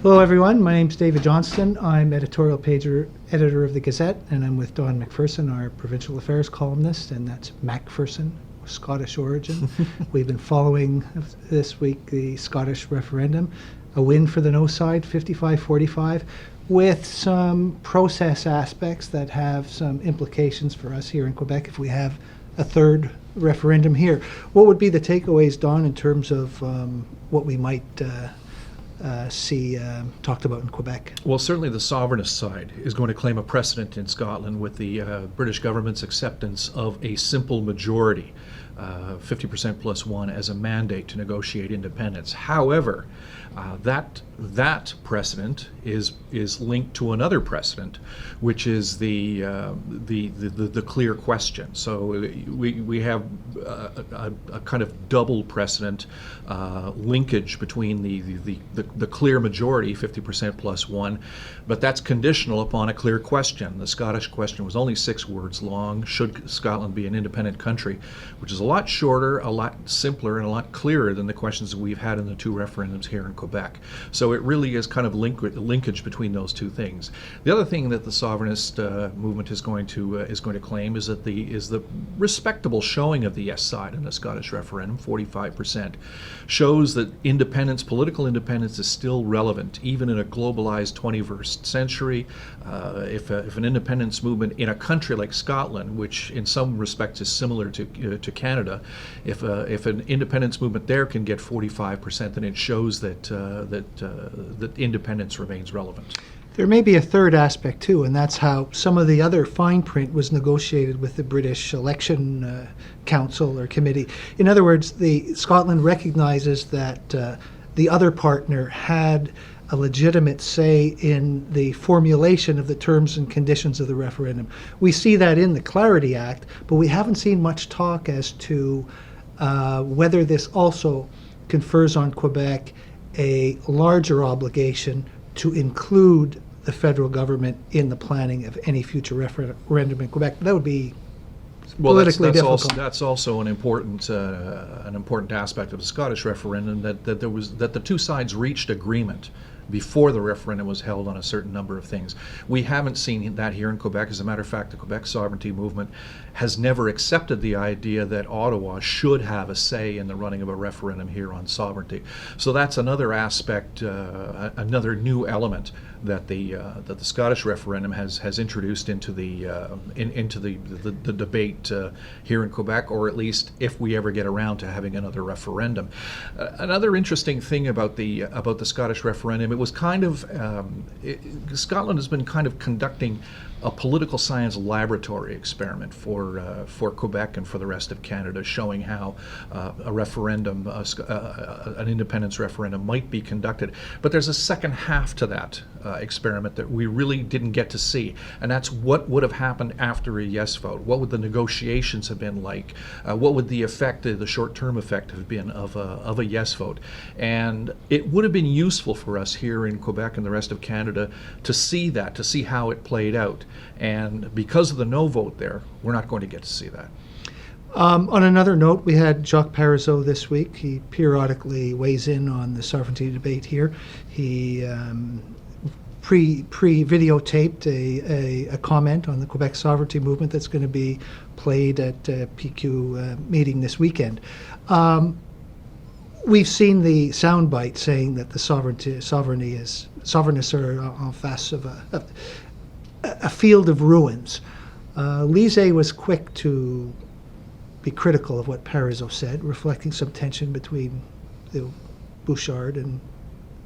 Hello everyone, my name's David Johnston. I'm editorial editor of the Gazette, and I'm with Don Macpherson, our provincial affairs columnist, and that's Macpherson, Scottish origin. We've been following this week the Scottish referendum, a win for the no side, 55-45, with some process aspects that have some implications for us here in Quebec if we have a third referendum here. What would be the takeaways, Don, in terms of what we might see talked about in Quebec? Well, certainly the sovereignist side is going to claim a precedent in Scotland with the British government's acceptance of a simple majority, 50% plus one, as a mandate to negotiate independence. However, that precedent is linked to another precedent, which is the clear question. So we have a kind of double precedent linkage between the clear majority, 50% plus one, but that's conditional upon a clear question. The Scottish question was only 6 words long: should Scotland be an independent country? Which is a lot shorter, a lot simpler, and a lot clearer than the questions that we've had in the 2 referendums here in Quebec. So it really is kind of linkage between those two things. The other thing that the sovereignist movement is going to claim is that the respectable showing of the yes side in the Scottish referendum, 45%, shows that independence, political independence, is still relevant even in a globalized 21st century. If an independence movement in a country like Scotland, which in some respects is similar to Canada, if an independence movement there can get 45%, then it shows that independence remains relevant. There may be a third aspect too, and that's how some of the other fine print was negotiated with the British Election Council or Committee. In other words, Scotland recognizes that the other partner had a legitimate say in the formulation of the terms and conditions of the referendum. We see that in the Clarity Act, but we haven't seen much talk as to whether this also confers on Quebec a larger obligation to include the federal government in the planning of any future referendum in Quebec. That would be politically difficult. That's also an important aspect of the Scottish referendum, that the two sides reached agreement before the referendum was held on a certain number of things. We haven't seen that here in Quebec. As a matter of fact, the Quebec sovereignty movement has never accepted the idea that Ottawa should have a say in the running of a referendum here on sovereignty. So that's another aspect, another new element that the Scottish referendum has introduced into the debate here in Quebec, or at least if we ever get around to having another referendum. Another interesting thing about the Scottish referendum, it was kind of Scotland has been kind of conducting a political science laboratory experiment for Quebec and for the rest of Canada, showing how a referendum, an independence referendum, might be conducted. But there's a second half to that experiment that we really didn't get to see, and that's what would have happened after a yes vote. What would the negotiations have been like? What would the effect, the short-term effect, have been of a yes vote? And it would have been useful for us here in Quebec and the rest of Canada to see that, to see how it played out. And because of the no vote there, we're not going to get to see that. On another note, we had Jacques Parizeau this week. He periodically weighs in on the sovereignty debate here. He pre-videotaped a comment on the Quebec sovereignty movement that's going to be played at PQ meeting this weekend. We've seen the soundbite saying that the sovereignists are en face of a field of ruins. Lisée was quick to be critical of what Parizeau said, reflecting some tension between the Bouchard and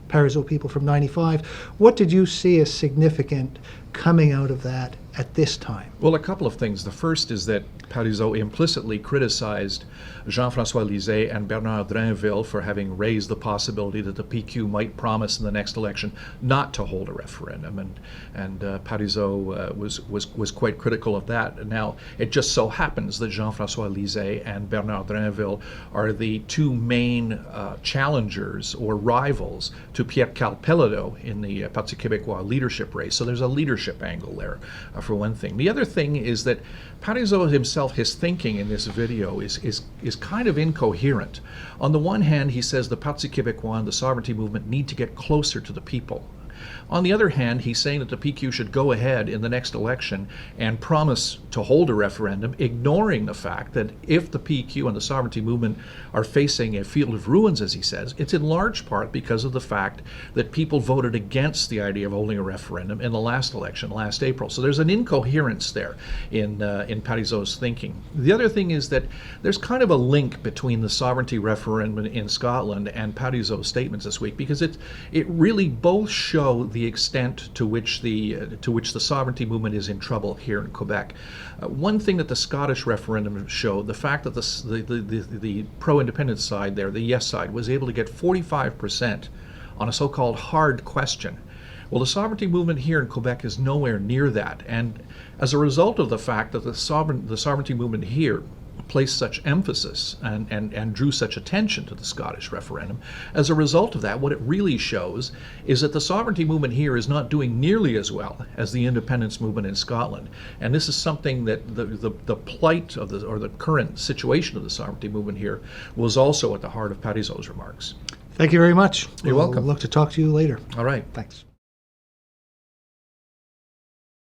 Parizeau people from '95. What did you see as significant coming out of that at this time? Well, a couple of things. The first is that Parizeau implicitly criticized Jean-François Lisée and Bernard Drainville for having raised the possibility that the PQ might promise in the next election not to hold a referendum, and Parizeau was quite critical of that. Now, it just so happens that Jean-François Lisée and Bernard Drainville are the two main challengers or rivals to Pierre Karl Péladeau in the Parti Québécois leadership race. So there's a leadership leadership angle there, for one thing. The other thing is that Parizeau himself, his thinking in this video is kind of incoherent. On the one hand, he says the Parti Québécois and the sovereignty movement need to get closer to the people. On the other hand, he's saying that the PQ should go ahead in the next election and promise to hold a referendum, ignoring the fact that if the PQ and the sovereignty movement are facing a field of ruins, as he says, it's in large part because of the fact that people voted against the idea of holding a referendum in the last election, last April. So there's an incoherence there in Parizeau's thinking. The other thing is that there's kind of a link between the sovereignty referendum in Scotland and Parizeau's statements this week, because it really both show the extent to which the sovereignty movement is in trouble here in Quebec. One thing that the Scottish referendum showed, the fact that the pro-independence side there, the yes side, was able to get 45% on a so-called hard question. Well, the sovereignty movement here in Quebec is nowhere near that, and as a result of the fact that the sovereignty movement here placed such emphasis and drew such attention to the Scottish referendum, as a result of that, what it really shows is that the sovereignty movement here is not doing nearly as well as the independence movement in Scotland. And this is something that the plight of the current situation of the sovereignty movement here was also at the heart of Parizeau's remarks. Thank you very much. You're welcome. We'll look to talk to you later. All right. Thanks.